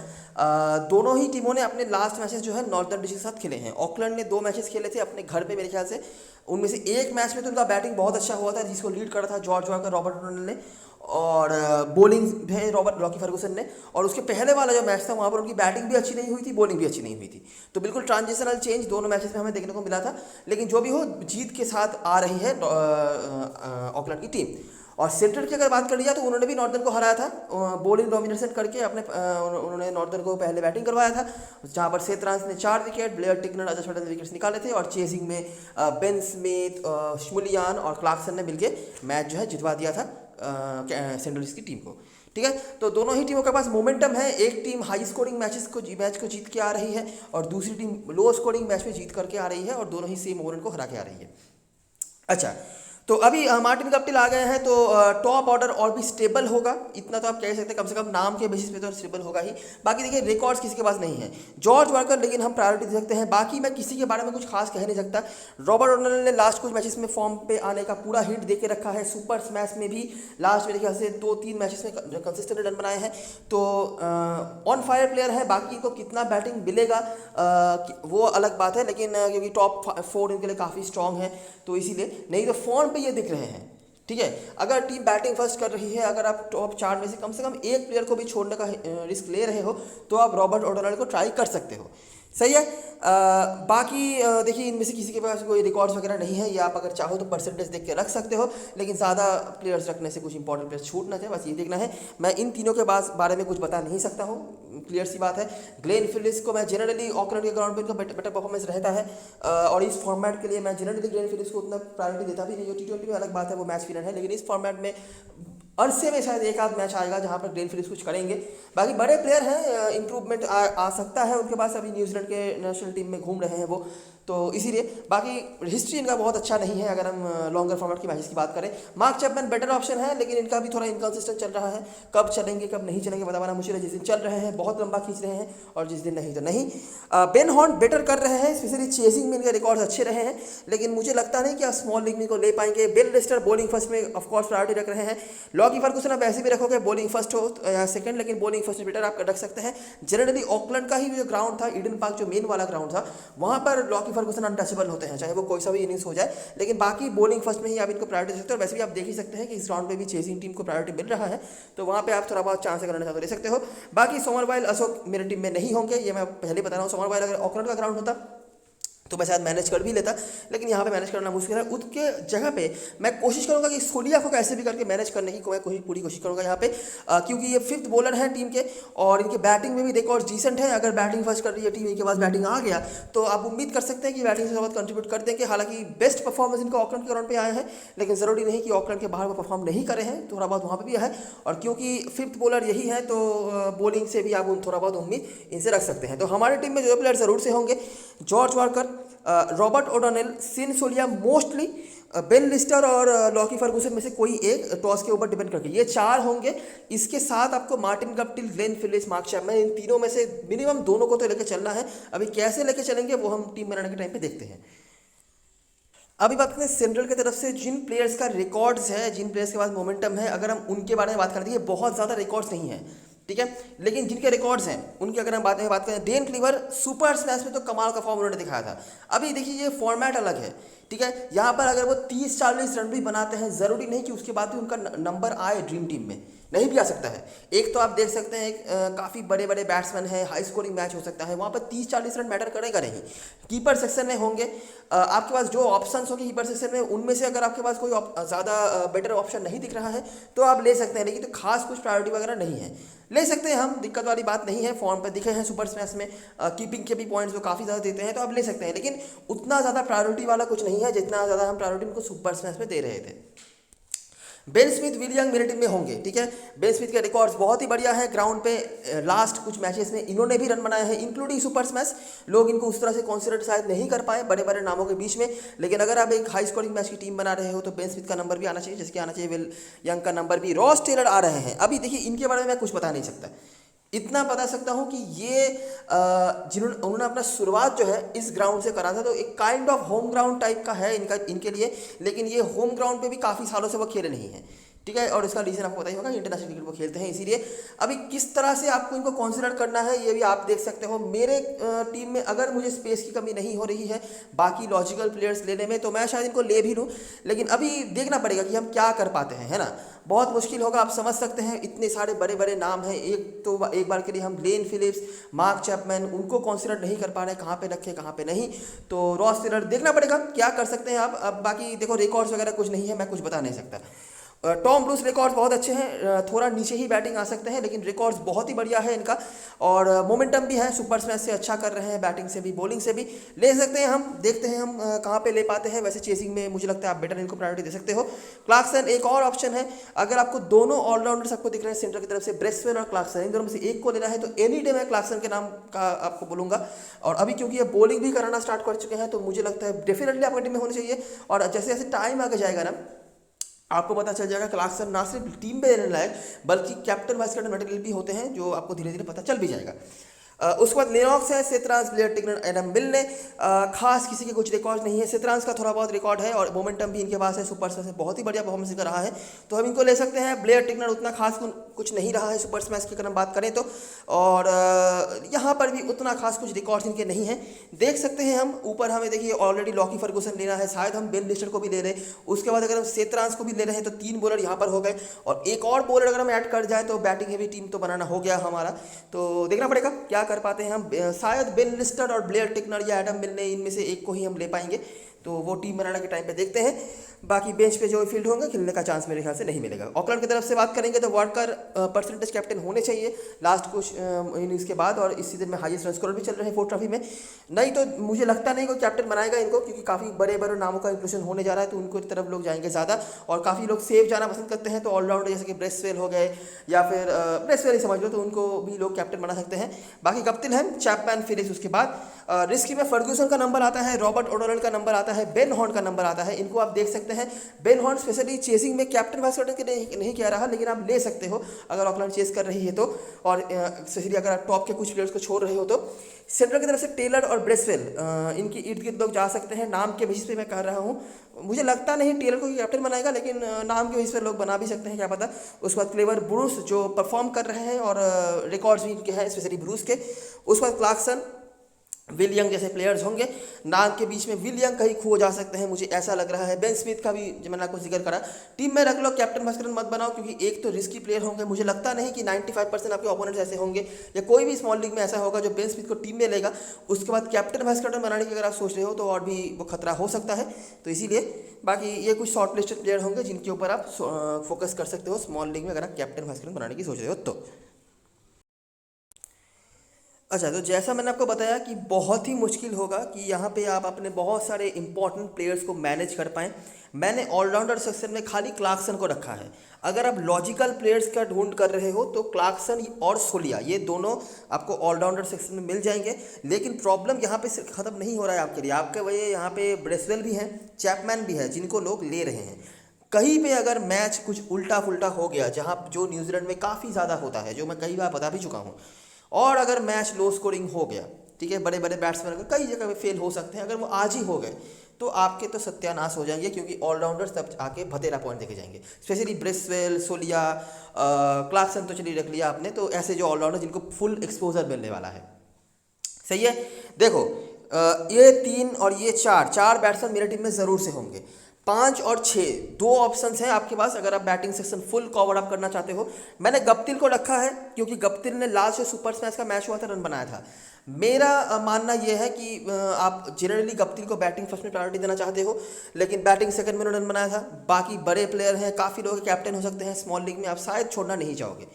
दोनों ही टीमों ने अपने लास्ट मैचेस जो है नॉर्थर्न डिस्ट्रिक्ट के साथ खेले हैं। ऑकलैंड ने 2 मैचेस खेले थे अपने घर पे मेरे ख्याल से, उनमें से एक मैच में तो उनका बैटिंग बहुत अच्छा हुआ था, जिसको लीड करा था जॉर्ज वाकर, रॉबर्ट ओडोनेल ने, और बॉलिंग है लॉकी फर्गुसन ने। और उसके पहले वाला जो मैच था वहाँ पर उनकी बैटिंग भी अच्छी नहीं हुई थी, बॉलिंग भी अच्छी नहीं हुई थी, तो बिल्कुल ट्रांजिशनल चेंज दोनों मैचेस में हमें देखने को मिला था। लेकिन जो भी हो, जीत के साथ आ रही है ऑकलैंड की टीम। और सेंट्रल की अगर बात कर ली जाए तो उन्होंने भी नॉर्दर्न को हराया था, बॉलिंग डोमिनेशन करके अपने उन्होंने नॉर्दर्न को पहले बैटिंग करवाया था, जहां पर सेतरांस ने 4 विकेट, ब्लेयर टिकनर, अजय छोटा विकेट्स निकाले थे, और चेजिंग में बेन स्मिथ, श्मुलियान और क्लार्कसन ने मिलकर मैच जो है जितवा दिया था सेंट्रल की टीम को, ठीक है। तो दोनों ही टीमों के पास मोमेंटम है। एक टीम हाई स्कोरिंग मैच को जीत के आ रही है, और दूसरी टीम लो स्कोरिंग मैच में जीत करके आ रही है, और दोनों ही सेम ओवर को हरा के आ रही है। अच्छा, तो अभी मार्टिन गप्टिल आ गए हैं, तो टॉप ऑर्डर और भी स्टेबल होगा, इतना तो आप कह सकते हैं, कम से कम नाम के बेसिस पे तो स्टेबल होगा ही। बाकी देखिए रिकॉर्ड्स किसी के पास नहीं है, जॉर्ज वाकर, लेकिन हम प्रायोरिटी दे सकते हैं। बाकी मैं किसी के बारे में कुछ खास कह नहीं सकता। रॉबर्ट ओडोनेल ने लास्ट कुछ मैचेस में फॉर्म पे आने का पूरा हिट दे के रखा है, सुपर स्मैश में भी लास्ट मेरे ख्याल से 2-3 मैचेस में कंसिस्टेंट रन बनाए हैं, तो ऑन फायर प्लेयर है। बाकी को कितना बैटिंग मिलेगा वो अलग बात है, लेकिन क्योंकि टॉप 4 इनके लिए काफ़ी स्ट्रॉन्ग है, तो इसीलिए, नहीं तो फॉर्म पे ये दिख रहे हैं, ठीक है। अगर टीम बैटिंग फर्स्ट कर रही है, अगर आप टॉप 4 में से कम एक प्लेयर को भी छोड़ने का रिस्क ले रहे हो, तो आप रॉबर्ट ओडोनेल को ट्राई कर सकते हो, सही है। बाकी देखिए इनमें से किसी के पास कोई रिकॉर्ड्स वगैरह नहीं है, या आप अगर चाहो तो परसेंटेज देख के रख सकते हो, लेकिन ज़्यादा प्लेयर्स रखने से कुछ इंपॉर्टेंट प्लेयर्स छूट ना जाए, बस ये देखना है। मैं इन तीनों के बारे में कुछ बता नहीं सकता हूँ, क्लियर सी बात है। ग्लेन फिलिप्स को मैं जनरली ऑकलैंड के ग्राउंड पर इनका बेटर परफॉर्मेंस रहता है, और इस फॉर्मेट के लिए मैं जनरली ग्लेन फिलिप्स को उतना प्रायोरिटी देता भी नहीं। T20 में अलग बात है, वो मैच विनर है, लेकिन इस फॉर्मेट में अरसे में शायद एक आध मैच आएगा जहां पर ग्लेन फिलिप्स कुछ करेंगे। बाकी बड़े प्लेयर हैं, इंप्रूवमेंट आ सकता है उनके पास, अभी न्यूजीलैंड के नेशनल टीम में घूम रहे हैं वो, तो इसीलिए। बाकी हिस्ट्री इनका बहुत अच्छा नहीं है अगर हम लॉन्गर फॉर्मेट की मैचेस की बात करें। मार्क चैपमैन बेटर ऑप्शन है, लेकिन इनका भी थोड़ा इनकंसिस्टेंट चल रहा है, कब चलेंगे कब नहीं चलेंगे बताना मुश्किल है। जिस दिन चल रहे हैं बहुत लंबा खींच रहे हैं, और जिस दिन नहीं तो नहीं। बेन हॉर्न बेटर कर रहे हैं, स्पेशली चेजिंग में इनके रिकॉर्ड्स अच्छे रहे हैं, लेकिन मुझे लगता नहीं कि आप स्मॉल लीग में को ले पाएंगे। बिल लिस्टर बॉलिंग फर्स्ट में ऑफकोर्स प्रायोरिटी रख रहे हैं। लॉकी फर्गुसन आप ऐसे भी रखोगे बॉलिंग फर्स्ट हो या सेकंड, लेकिन बॉलिंग फर्स्ट बेटर आप रख सकते हैं। जनरली ऑकलैंड का ही जो ग्राउंड था, ईडन पार्क जो मेन वाला ग्राउंड था, वहाँ पर लॉकी फर्गूसन अनटचेबल होते हैं, चाहे वो कोई सा भी इनिंग्स हो जाए। लेकिन बाकी बॉलिंग फर्स्ट में ही आप इनको प्रायोरिटी दे सकते हो। और वैसे भी आप देख ही सकते हैं कि इस राउंड में भी चेजिंग टीम को प्रायोरिटी मिल रहा है, तो वहाँ पे आप थोड़ा बहुत चांस अगर लेना चाहते हो ले सकते हो। बाकी सोमरवाइल अशोक मेरी टीम में नहीं होंगे, ये मैं पहले बता रहा हूँ। सोमरवाइल अगर ऑकलैंड का ग्राउंड होता तो मैं शायद मैनेज कर भी लेता, लेकिन यहाँ पे मैनेज करना मुश्किल है। उसके जगह पे मैं कोशिश करूँगा कि सोलिया को कैसे भी करके मैनेज करने की मैं पूरी कोशिश करूँगा यहाँ पे, क्योंकि ये 5th बॉलर है टीम के और इनके बैटिंग में भी रिकॉर्ड डिसेंट है। अगर बैटिंग फर्स्ट कर रही है टीम, इनके पास बैटिंग आ गया तो आप उम्मीद कर सकते हैं कि बैटिंग से बहुत कंट्रीब्यूट कर देंगे। हालांकि बेस्ट परफॉर्मेंस इनका ऑकलैंड के ग्राउंड पे आया है, लेकिन ज़रूरी नहीं कि ऑकलैंड के बाहर वो परफॉर्म नहीं करे हैं, थोड़ा बहुत वहाँ पर भी है। और क्योंकि 5th बॉलर यही है तो बॉलिंग से भी आप थोड़ा बहुत उम्मीद इनसे रख सकते हैं। तो हमारी टीम में जो प्लेयर ज़रूर से होंगे, जॉर्ज वाकर, रॉबर्ट ओडोनेल, सिन सोलिया मोस्टली, बेन लिस्टर और लॉकी फर्गूसन में से कोई एक, टॉस के ऊपर डिपेंड करके ये 4 होंगे। इसके साथ आपको Martin Guptill, Glenn Phillips, Mark Chapman, इन तीनों में से मिनिमम 2 को तो लेकर चलना है। अभी कैसे लेकर चलेंगे वो हम टीम बनाने के टाइम पे देखते हैं। अभी बात करते हैं सेंट्रल की तरफ से जिन प्लेयर्स का रिकॉर्ड्स है, जिन प्लेयर्स के पास मोमेंटम है, अगर हम उनके बारे में बात करते हैं, बहुत ज़्यादा रिकॉर्ड्स नहीं है, ठीक है, लेकिन जिनके रिकॉर्ड्स हैं उनकी अगर हम बात करें, डेन क्लीवर सुपर स्मैश में तो कमाल का फॉर्म उन्होंने दिखाया था। अभी देखिए ये फॉर्मेट अलग है, ठीक है, यहाँ पर अगर वो 30-40 रन भी बनाते हैं, ज़रूरी नहीं कि उसके बाद भी उनका नंबर आए ड्रीम टीम में, नहीं भी आ सकता है। एक तो आप देख सकते हैं काफ़ी बड़े बड़े बैट्समैन हैं, हाई स्कोरिंग मैच हो सकता है, वहाँ पर 30-40 रन मैटर करेगा नहीं। कीपर सेक्शन में होंगे, आपके पास जो ऑप्शंस होंगे कीपर सेक्शन में, उनमें से अगर आपके पास कोई ज़्यादा बेटर ऑप्शन नहीं दिख रहा है तो आप ले सकते हैं, लेकिन तो खास कुछ प्रायोरिटी वगैरह नहीं है, ले सकते हैं हम, दिक्कत वाली बात नहीं है। फॉर्म पर दिखे हैं सुपर स्मैश में, कीपिंग के भी पॉइंट्स जो काफ़ी ज़्यादा देते हैं, तो आप ले सकते हैं, लेकिन उतना ज़्यादा प्रायोरिटी वाला कुछ नहीं है जितना ज़्यादा हम प्रायोरिटी उनको सुपर स्मैश में दे रहे थे। बेन स्मिथ, विल यंग मेरी टीम में होंगे, ठीक है। बेन स्मिथ के रिकॉर्ड्स बहुत ही बढ़िया है ग्राउंड पे, लास्ट कुछ मैचेस में इन्होंने भी रन बनाए हैं, इंक्लूडिंग सुपर स्मैश। लोग इनको उस तरह से कॉन्सिडर शायद नहीं कर पाए बड़े बड़े नामों के बीच में, लेकिन अगर आप एक हाई स्कोरिंग मैच की टीम बना रहे हो तो बेन स्मिथ का नंबर भी आना चाहिए, जिसके आना चाहिए विल यंग का नंबर भी। रॉस टेलर आ रहे हैं, अभी देखिए इनके बारे में मैं कुछ बता नहीं सकता, इतना बता सकता हूँ कि ये उन्होंने अपना शुरुआत जो है इस ग्राउंड से करा था, तो एक kind of home ground type का है इनके लिए, लेकिन ये होम ग्राउंड पे भी काफ़ी सालों से वो खेले नहीं हैं, ठीक है। और इसका रीज़न आपको पता ही होगा, इंटरनेशनल क्रिकेट वो खेलते हैं, इसीलिए अभी किस तरह से आपको इनको कंसीडर करना है ये भी आप देख सकते हो। मेरे टीम में अगर मुझे स्पेस की कमी नहीं हो रही है बाकी लॉजिकल प्लेयर्स लेने में, तो मैं शायद इनको ले भी लूँ, लेकिन अभी देखना पड़ेगा कि हम क्या कर पाते हैं, है ना। बहुत मुश्किल होगा, आप समझ सकते हैं, इतने सारे बड़े बड़े नाम हैं, एक बार के लिए हम ग्लेन फिलिप्स, मार्क चैपमैन, उनको कंसीडर नहीं कर पा रहे, कहाँ पे रखें कहाँ पे नहीं, तो रॉस टेलर देखना पड़ेगा क्या कर सकते हैं आप। अब बाकी देखो रिकॉर्ड्स वगैरह कुछ नहीं है, मैं कुछ बता नहीं सकता। टॉम ब्रूस रिकॉर्ड्स बहुत अच्छे हैं, थोड़ा नीचे ही बैटिंग आ सकते हैं, लेकिन रिकॉर्ड्स बहुत ही बढ़िया है इनका, और मोमेंटम भी है, सुपर स्मैश से अच्छा कर रहे हैं, बैटिंग से भी बॉलिंग से भी, ले सकते हैं हम, देखते हैं हम कहाँ पे ले पाते हैं। वैसे चेसिंग में मुझे लगता है आप बेटर इनको प्रायोरिटी दे सकते हो। क्लार्कसन एक और ऑप्शन है, अगर आपको दोनों ऑलराउंडर्स आपको दिख रहे हैं सेंटर की तरफ से, ब्रेसवेल और क्लार्कसन, इन दोनों में से एक को लेना है तो एनी डे मैं क्लार्कसन के नाम का आपको बोलूँगा। और अभी क्योंकि ये बॉलिंग भी कराना स्टार्ट कर चुके हैं, तो मुझे लगता है डेफिनेटली आपकी टीम में होनी चाहिए। और जैसे जैसे टाइम आगे जाएगा ना, आपको पता चल जाएगा क्लार्कसन ना सिर्फ टीम पे रहने लायक बल्कि कैप्टन वाइस कैप्टन मटेरियल भी होते हैं, जो आपको धीरे धीरे पता चल भी जाएगा। उसके बाद लेनॉक्स है, सेत्रांस, ब्लेयर टिग्नर, एडम मिल ने, खास किसी के कुछ रिकॉर्ड नहीं है। सेत्रांस का थोड़ा बहुत रिकॉर्ड है और मोमेंटम भी इनके पास है, सुपर स्मैश से बहुत ही बढ़िया परफॉर्मेंस इनका रहा है, तो हम इनको ले सकते हैं। ब्लेयर टिग्नर उतना खास कुछ नहीं रहा है सुपर स्मैश की अगर हम बात करें तो, और यहाँ पर भी उतना खास कुछ रिकॉर्ड्स इनके नहीं हैं, देख सकते हैं हम। ऊपर हमें देखिए ऑलरेडी लॉकी फर्गूसन लेना है, शायद हम बेन लिस्टर को भी ले रहे हैं, उसके बाद अगर हम सेत्रांस को भी ले रहे हैं तो 3 बॉलर यहाँ पर हो गए, और एक और बॉलर अगर हम ऐड कर जाए तो बैटिंग हेवी टीम तो बनाना हो गया हमारा। तो देखना पड़ेगा क्या कर पाते हैं हम, शायद बेन लिस्टर और ब्लेयर टिग्नर या एडम मिल ने, इनमें से एक को ही हम ले पाएंगे, तो वो टीम बनाने के टाइम पे देखते हैं। बाकी बेंच पे जो फील्ड होंगे खेलने का चांस मेरे ख्याल से नहीं मिलेगा। ऑकलैंड की तरफ से बात करेंगे तो वार्कर परसेंटेज कैप्टन होने चाहिए लास्ट कुछ इनिंग्स के बाद, और इस सीजन में हाईएस्ट रन स्कोरर भी चल रहे हैं फोर्थ ट्रॉफी में। नहीं तो मुझे लगता नहीं कोई कैप्टन बनाएगा इनको, क्योंकि काफ़ी बड़े बड़े नामों का इंक्लूजन होने जा रहा है, तो उनको तरफ लोग जाएंगे ज़्यादा, और काफ़ी लोग सेफ जाना पसंद करते हैं, तो ऑलराउंडर जैसे कि ब्रेसवेल हो गए या फिर ब्रेसवेल ही समझ लो, तो उनको भी लोग कैप्टन बना सकते हैं। बाकी कप्तान हैं चैपमैन, फिलिप्स, उसके बाद रिस्की में फर्ग्यूसन का नंबर आता है, रॉबर्ट ओडोनेल का नंबर आता है, बेन हॉर्न का नंबर आता है, इनको आप देख सकते हैं। बेन हॉर्न स्पेशली चेसिंग में कैप्टन वाइस कैप्टन के नहीं कह रहा, लेकिन आप ले सकते हो अगर ऑकलैंड चेस कर रही है तो, और स्पेशली अगर आप टॉप के कुछ प्लेयर्स को छोड़ रहे हो तो। सेंट्रल की तरफ से टेलर और ब्रेसवेल, इनकी इर्द गिर्द लोग जा सकते हैं, नाम के बेसिस पे मैं कह रहा हूँ। मुझे लगता नहीं टेलर को कैप्टन बनाएगा, लेकिन नाम के बेसिस पे लोग बना भी सकते हैं, क्या पता। उसके बाद क्लेवर, ब्रूस जो परफॉर्म कर रहे हैं और रिकॉर्ड्स भी इनके हैं, स्पेशली ब्रूस के। उसके बाद क्लार्कसन, विल यंग जैसे प्लेयर्स होंगे, नाम के बीच में विल यंग कहीं खो जा सकते हैं, मुझे ऐसा लग रहा है। बेन स्मिथ का भी जो मैंने आपको जिक्र करा, टीम में रख लो, कैप्टन भास्करन मत बनाओ, क्योंकि एक तो रिस्की प्लेयर होंगे। मुझे लगता नहीं कि 95% आपके ओपोनेंट्स ऐसे होंगे या कोई भी स्मॉल लीग में ऐसा होगा जो बेन स्मिथ को टीम में लेगा। उसके बाद कैप्टन भास्करन बनाने की अगर आप सोच रहे हो तो और भी वो खतरा हो सकता है। तो इसीलिए बाकी ये कुछ शॉर्ट लिस्टेड प्लेयर होंगे जिनके ऊपर आप फोकस कर सकते हो स्मॉल लीग में अगर आप कैप्टन भास्करन बनाने की सोच रहे हो तो। अच्छा, तो जैसा मैंने आपको बताया कि बहुत ही मुश्किल होगा कि यहाँ पे आप अपने बहुत सारे इंपॉर्टेंट प्लेयर्स को मैनेज कर पाएँ। मैंने ऑलराउंडर सेक्शन में खाली क्लार्कसन को रखा है। अगर आप लॉजिकल प्लेयर्स का ढूंढ कर रहे हो तो क्लार्कसन और सोलिया ये दोनों आपको ऑलराउंडर सेक्शन में मिल जाएंगे। लेकिन प्रॉब्लम यहाँ पे सिर्फ ख़त्म नहीं हो रहा है आपके लिए, आपके वही यहाँ पे ब्रेसवेल भी हैं, चैपमैन भी है, जिनको लोग ले रहे हैं। कहीं पे अगर मैच कुछ उल्टा फुल्टा हो गया, जहाँ जो न्यूजीलैंड में काफ़ी ज़्यादा होता है, जो मैं कई बार बता भी चुका हूँ, और अगर मैच लो स्कोरिंग हो गया, ठीक है, बड़े बड़े बैट्समैन अगर कई जगह पे फेल हो सकते हैं, अगर वो आज ही हो गए तो आपके तो सत्यानाश हो जाएंगे, क्योंकि ऑलराउंडर्स तब आके भतेरा पॉइंट देखे जाएंगे। स्पेशली ब्रेसवेल, सोलिया, क्लार्कसन तो चलिए रख लिया आपने, तो ऐसे जो ऑलराउंडर जिनको फुल एक्सपोजर मिलने वाला है। सही है। देखो ये 3 और ये 4 बैट्समैन मेरी टीम में ज़रूर से होंगे। 5 और 6 दो ऑप्शंस हैं आपके पास अगर आप batting section full cover up करना चाहते हो। मैंने गप्टिल को रखा है क्योंकि गप्टिल ने लास्ट जो सुपर स्मैश का मैच हुआ था रन बनाया था। मेरा मानना यह है कि आप जनरली गप्टिल को बैटिंग फर्स्ट में प्रायोरिटी देना चाहते हो, लेकिन बैटिंग सेकंड में रन बनाया था। बाकी बड़े प्लेयर हैं, काफ़ी लोग कैप्टन हो सकते हैं स्मॉल लीग में, आप शायद छोड़ना नहीं चाहोगे।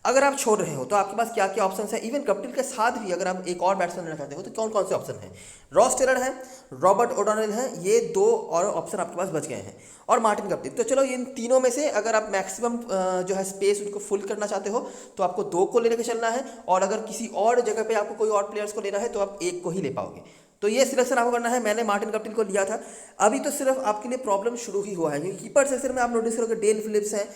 अगर आप छोड़ रहे हो तो आपके पास क्या क्या ऑप्शन है। इवन गप्टिल के साथ भी अगर आप एक और बैट्समैन लेना चाहते हो तो कौन कौन से ऑप्शन हैं। रॉस टेलर है, रॉबर्ट ओडोनेल है, ये 2 और ऑप्शन आपके पास बच गए हैं, और मार्टिन गप्टिल। तो चलो इन तीनों में से अगर आप मैक्सिमम जो है स्पेस उनको फुल करना चाहते हो तो आपको 2 को लेकर चलना है, और अगर किसी और जगह पे आपको कोई और प्लेयर्स को लेना है तो आप 1 को ही ले पाओगे। तो ये सिलेक्शन आपको करना है। मैंने मार्टिन गप्टिल को लिया था। अभी तो सिर्फ आपके लिए प्रॉब्लम शुरू ही हुआ है, क्योंकि कीपर सेक्शन में आप नोटिस करोगे डेन फिलिप्स हैं,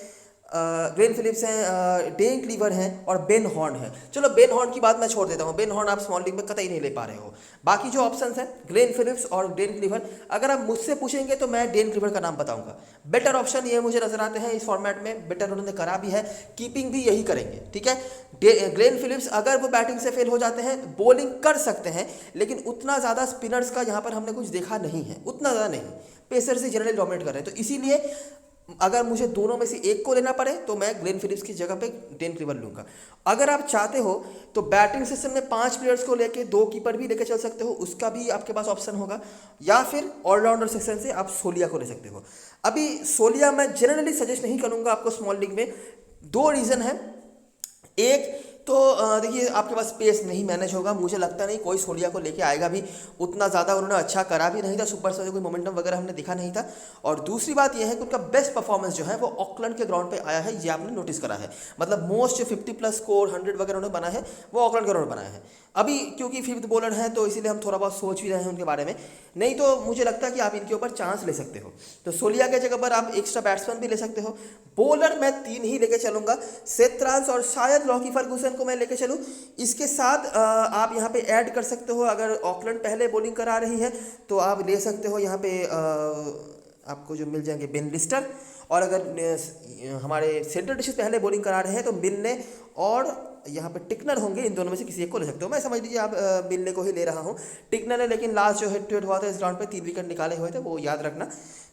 डेन क्लीवर हैं और बेन हॉर्न है। चलो बेन हॉर्न की बात मैं छोड़ देता हूँ, बेन हॉर्न आप स्मॉल लीग में कतई नहीं ले पा रहे हो। बाकी जो ऑप्शंस हैं ग्लेन फिलिप्स और डेन क्लीवर, अगर आप मुझसे पूछेंगे तो मैं डेन क्लीवर का नाम बताऊंगा। बेटर ऑप्शन ये मुझे नजर आते हैं इस फॉर्मेट में, बेटर उन्होंने करा भी है, कीपिंग भी यही करेंगे, ठीक है। ग्लेन फिलिप्स अगर वो बैटिंग से फेल हो जाते हैं, बॉलिंग कर सकते हैं, लेकिन उतना ज़्यादा स्पिनर्स का यहाँ पर हमने कुछ देखा नहीं है, उतना ज़्यादा नहीं, पेसर से जनरली डोमिनेट कर रहे हैं। तो इसीलिए अगर मुझे दोनों में से एक को लेना पड़े तो मैं ग्लेन फिलिप्स की जगह पे डेन क्लीवर लूंगा। अगर आप चाहते हो तो बैटिंग सेक्शन में 5 प्लेयर्स को लेके 2 कीपर भी लेके चल सकते हो, उसका भी आपके पास ऑप्शन होगा, या फिर ऑलराउंडर सेक्शन से आप सोलिया को ले सकते हो। अभी सोलिया मैं जनरली सजेस्ट नहीं करूंगा आपको स्मॉल लीग में। 2 रीज़न है। एक तो देखिए आपके पास स्पेस नहीं मैनेज होगा, मुझे लगता नहीं कोई सोलिया को लेके आएगा भी, उतना ज़्यादा उन्होंने अच्छा करा भी नहीं था, सुपर से कोई मोमेंटम वगैरह हमने दिखा नहीं था। और दूसरी बात यह है कि उनका बेस्ट परफॉर्मेंस जो है वो ऑकलैंड के ग्राउंड पे आया है, ये आपने नोटिस करा है। मतलब मोस्ट 50+ स्कोर 100 वगैरह उन्होंने बना है, वो ऑकलैंड के ग्राउंड बनाया है। अभी क्योंकि 5th बॉलर हैं तो इसीलिए हम थोड़ा बहुत सोच भी रहे हैं उनके बारे में, नहीं तो मुझे लगता है कि आप इनके ऊपर चांस ले सकते हो। तो सोलिया के जगह पर आप एक्स्ट्रा बैट्समैन भी ले सकते हो। बॉलर मैं 3 ही लेके चलूंगा, सेथ राज और शायद लॉकी फर्गूसन को मैं लेके चलूँ। इसके साथ आप यहाँ पे ऐड कर सकते हो, अगर ऑकलैंड पहले बॉलिंग करा रही है तो आप ले सकते हो यहाँ पे आपको जो मिल जाएंगे बेन लिस्टर, और अगर हमारे सेंट्रल डिशेस पहले बॉलिंग करा रहे हैं तो मिलने और यहाँ पे टिकनर होंगे, इन दोनों में से किसी एक को ले सकते हो। मैं समझ लीजिए आप मिलने को ही ले रहा हूँ। टिकनर ने लेकिन लास्ट जो हेड टू हेड हुआ था इस ग्राउंड पे 3 विकेट निकाले हुए थे, वो याद रखना।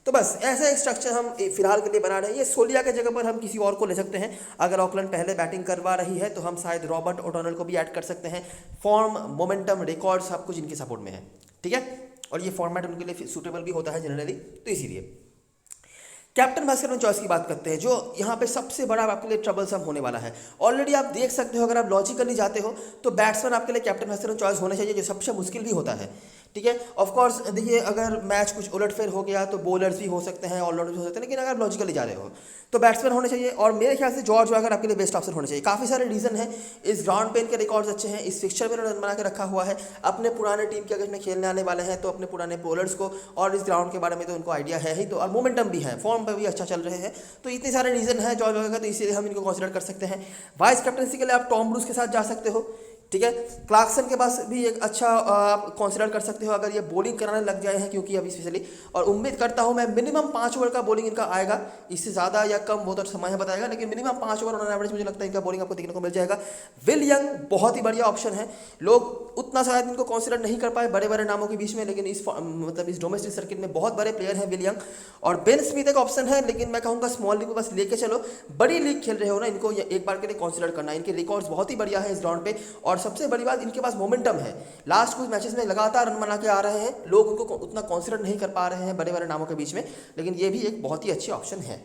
तो बस ऐसा एक स्ट्रक्चर हम फिलहाल के लिए बना रहे हैं। ये सोलिया के जगह पर हम किसी और को ले सकते हैं। अगर ऑकलैंड पहले बैटिंग करवा रही है तो हम शायद रॉबर्ट ओडोनेल को भी ऐड कर सकते हैं। फॉर्म, मोमेंटम, रिकॉर्ड सब कुछ इनके सपोर्ट में है, ठीक है, और ये फॉर्मेट उनके लिए सूटेबल भी होता है जनरली। तो इसीलिए कैप्टन भास्करन चॉइस की बात करते हैं, जो यहाँ पे सबसे बड़ा आपके लिए ट्रबलसम होने वाला है। ऑलरेडी आप देख सकते हो, अगर आप लॉजिकली जाते हो तो बैट्समैन आपके लिए कैप्टन भास्करन चॉइस होने चाहिए, जो सबसे मुश्किल भी होता है, ठीक है। ऑफ कोर्स देखिए अगर मैच कुछ उलटफेर हो गया तो बॉलर्स भी हो सकते हैं, ऑलराउंडर्स भी हो सकते हैं, लेकिन अगर आप लॉजिकली जा रहे हो तो बैट्समैन होने चाहिए। और मेरे ख्याल से जॉर्ज वागर आपके लिए बेस्ट ऑप्शन होने चाहिए। काफ़ी सारे रीज़न हैं, इस ग्राउंड पे इनके रिकॉर्ड्स अच्छे हैं, इस फिक्चर में उन्होंने बना के रखा हुआ है। अपने पुराने टीम के अगर इसमें खेलने आने वाले हैं तो अपने पुराने बॉलर्स को और इस ग्राउंड के बारे में तो उनको आइडिया है ही, तो और मोमेंटम भी है, फॉर्म पर भी अच्छा चल रहे हैं। तो इतने सारे रीज़न हैं जॉर्ज वागर का, तो इसीलिए हम इनको कंसिडर कर सकते हैं। वाइस कैप्टनसी के लिए आप टॉम ब्रूस के साथ जा सकते हो, ठीक है। क्लार्कसन के पास भी एक अच्छा आप कंसिडर कर सकते हो अगर ये बॉलिंग कराने लग जाए हैं, क्योंकि अभी स्पेशली, और उम्मीद करता हूं मैं मिनिमम 5 ओवर का बॉलिंग इनका आएगा। इससे ज़्यादा या कम वो तो समय बताएगा, लेकिन मिनिमम 5 ओवर ऑन एवरेज मुझे लगता है इनका बॉलिंग आपको देखने को मिल जाएगा। विल यंग बहुत ही बढ़िया ऑप्शन है, लोग उतना शायद इनको कंसिडर नहीं कर पाए बड़े बड़े नामों के बीच में, लेकिन मतलब इस डोमेस्टिक सर्किट में बहुत बड़े प्लेयर हैं विल यंग। और बेन स्मिथ एक ऑप्शन है, लेकिन मैं कहूँगा स्मॉल लीग में बस लेके चलो, बड़ी लीग खेल रहे हो ना, इनको एक बार के लिए कंसिडर करना। इनके रिकॉर्ड्स बहुत ही बढ़िया है इस ग्राउंड पे, और सबसे बड़ी बात इनके पास मोमेंटम है। लास्ट कुछ मैचेस में लगातार रन बना के आ रहे हैं, लोग उनको उतना कंसिडर नहीं कर पा रहे हैं बड़े बड़े नामों के बीच में, लेकिन ये भी एक बहुत ही अच्छी ऑप्शन है।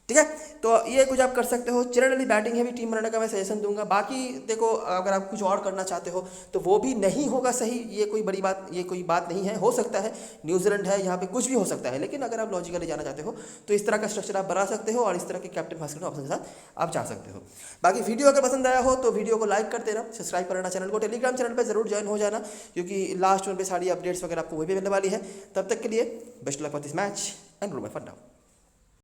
ठीक है, तो ये कुछ आप कर सकते हो। चिरण अली बैटिंग है भी टीम बनाने का मैं सजेशन दूंगा। बाकी देखो, अगर आप कुछ और करना चाहते हो तो वो भी नहीं होगा सही, ये कोई बड़ी बात, ये कोई बात नहीं है। हो सकता है, न्यूजीलैंड है, यहाँ पे कुछ भी हो सकता है, लेकिन अगर आप लॉजिकली जाना चाहते हो तो इस तरह का स्ट्रक्चर आप बना सकते हो, और इस तरह के कैप्टन भास्कर ऑप्शन के साथ आप जा सकते हो। बाकी वीडियो अगर पसंद आया हो तो वीडियो को लाइक कर देना, सब्सक्राइब करना चैनल को, टेलीग्राम चैनल पर जरूर ज्वाइन हो जाना, क्योंकि लास्ट वन पे सारी अपडेट्स वगैरह आपको वही भी मिलने वाली है। तब तक के लिए best luck for this match and row my fun now.